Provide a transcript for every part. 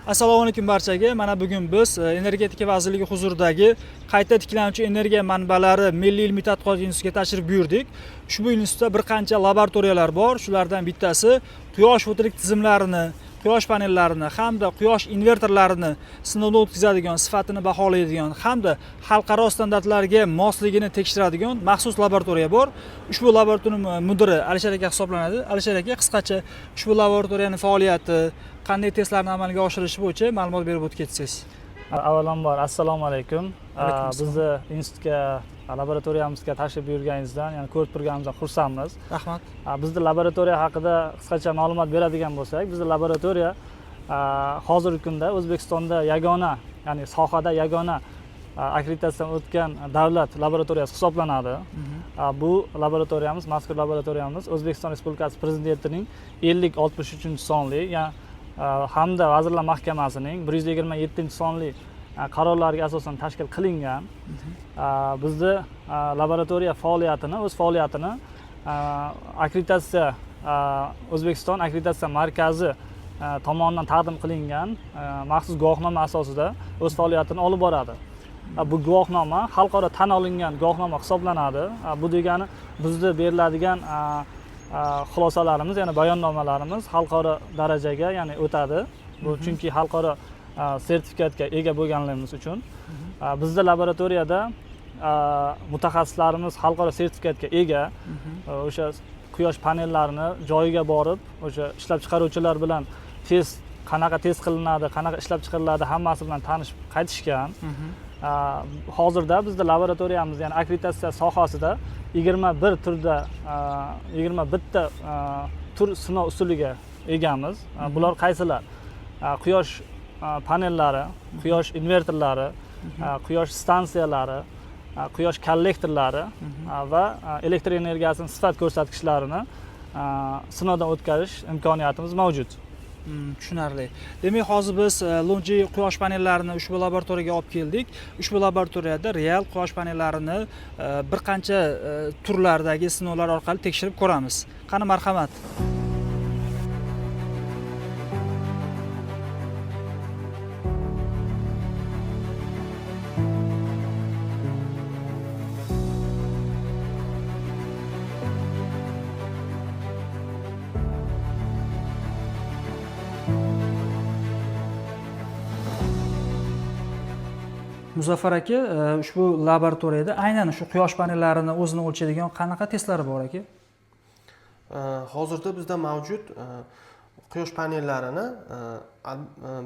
Assalomu alaykum barchaga. Mana bugun biz Energetika vazirligi huzuridagi qayta tiklanuvchi energiya manbalari milliy ilmiy tadqiqot institutiga tashrif buyurdik. Ushbu institutda bir qancha laboratoriyalar bor. Shulardan bittasi quyosh fotolik tizimlarini, quyosh panellarini hamda quyosh invertorlarini sinovdan o'tkazadigan, sifatini baholaydigan hamda xalqaro standartlarga mosligini tekshiradigan maxsus laboratoriya bor. Ushbu laboratoriya mudiri Alisher aka hisoblanadi. Alisher aka, qisqacha ushbu laboratoriyaning faoliyati, qanday testlarni amalga oshirish bo'yicha ma'lumot berib o'tib ketsangiz. Avvalambor assalomu alaykum. Alaykum Bizni institutga, laboratoriyamizga tashrif buyurganingizdan, ya'ni ko'rib turganimizdan xursandmiz. Rahmat. Bizni laboratoriya haqida qisqacha ma'lumot beradigan bo'lsak, bizni laboratoriya hozirgi kunda O'zbekistonda yagona, ya'ni sohada yagona akkreditatsiyadan o'tgan davlat laboratoriyasi hisoblanadi. Bu laboratoriyamiz, mazkur laboratoriyamiz O'zbekiston Respublikasi Prezidentining 5063-sonli, ya'ni hamda Vazirlar Mahkamasining 127-sonli qarorlariga asosan tashkil qilingan. Bizni laboratoriya o'z faoliyatini akkreditatsiya O'zbekiston akkreditatsiya markazi tomonidan taqdim qilingan maxsus guvohnoma asosida o'z faoliyatini olib boradi. Bu guvohnoma xalqaro tan olingan guvohnoma hisoblanadi. Bu degani bizda beriladigan xulosalarimiz, ya'ni bayonnomalarimiz xalqaro darajaga, ya'ni o'tadi. Bu chunki xalqaro sertifikatga ega bo'lganligimiz uchun. Bizda laboratoriyada mutaxassislarimiz xalqaro sertifikatga ega. O'sha quyosh panellarini joyiga borib, o'sha ishlab chiqaruvchilar bilan qanaqa test qilinadi, qanaqa ishlab chiqariladi, hammasi bilan tanishib qaytishgan. Hozirda bizda laboratoriyamiz, ya'ni akkreditatsiya sohasida 21 ta tur sinov usuliga egamiz. Bular qaysilar? Quyosh panellari, quyosh invertorlari, quyosh stansiyalari, quyosh kollektorlari va elektr energiyasining sifat ko'rsatkichlarini sinovdan o'tkazish imkoniyatimiz mavjud. Tushunarli. Demak, hozir biz Lonji quyosh panellarini ushbu laboratoriyaga olib keldik. Ushbu laboratoriyada real quyosh panellarini bir qancha turlardagi sinovlar orqali tekshirib ko'ramiz. Qani, marhamat. Muzaffar aka, ushbu laboratoriyada aynan shu quyosh panellarini o'zini o'lchaydigan qanaqa testlari bor aka? Hozirda bizda mavjud quyosh panellarini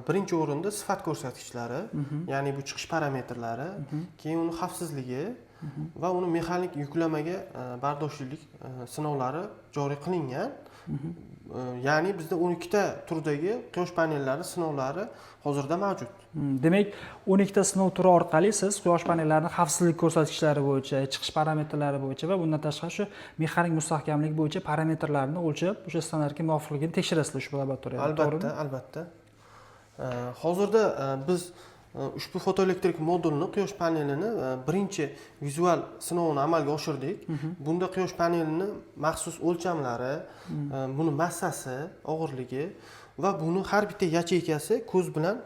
birinchi o'rinda sifat ko'rsatkichlari, ya'ni bu chiqish parametrlari, keyin uni xavfsizligi va uni mexanik yuklamaga bardoshlilik sinovlari joriy qilingan. Ya'ni bizda 12 ta turdagi quyosh panellari sinovlari hozirda mavjud. Demak, 12 ta sinov turi orqali siz quyosh panellarini xavfsizlik ko'rsatkichlari bo'yicha, chiqish parametrlari bo'yicha va bundan tashqari shu mexanik mustahkamlik bo'yicha parametrlarni o'lchab, o'sha standartga muvofiqligini tekshirasiz ushbu laboratoriyada. Albatta, albatta. Hozirda biz ushbu fotoelektrik modulni, quyosh panelini birinchi vizual sinovini amalga oshirdik. Bunda quyosh panelining maxsus o'lchamlari, buni massasi, og'irligi va buni har bitta yacheykasi ko'z bilan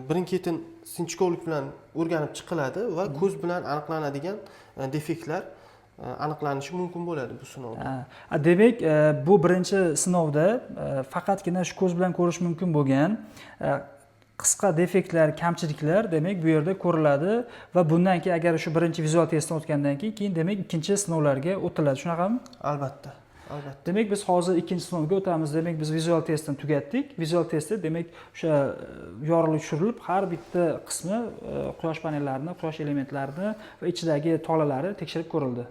birin-ketin sinchkovlik bilan o'rganib chiqiladi va ko'z bilan aniqlanadigan defektlar aniqlanishi mumkin bo'ladi bu sinovda. Demak, bu birinchi sinovda faqatgina shu ko'z bilan ko'rish mumkin bo'lgan qisqa defektlar, kamchiliklar demak bu yerda ko'riladi va bundan keyin agar shu birinchi vizual testdan o'tgandan keyin demak ikkinchi sinovlarga o'tiladi. Shunaqami? Albatta. Albatta. Demak, biz hozir ikkinchi sinovga o'tamiz. Demak, biz vizual testni tugatdik. Vizual testda demak o'sha yorug'lik tushirilib, har bitta qismi quyosh panellarini, quyosh elementlarini va ichidagi tolalari tekshirib ko'rildi.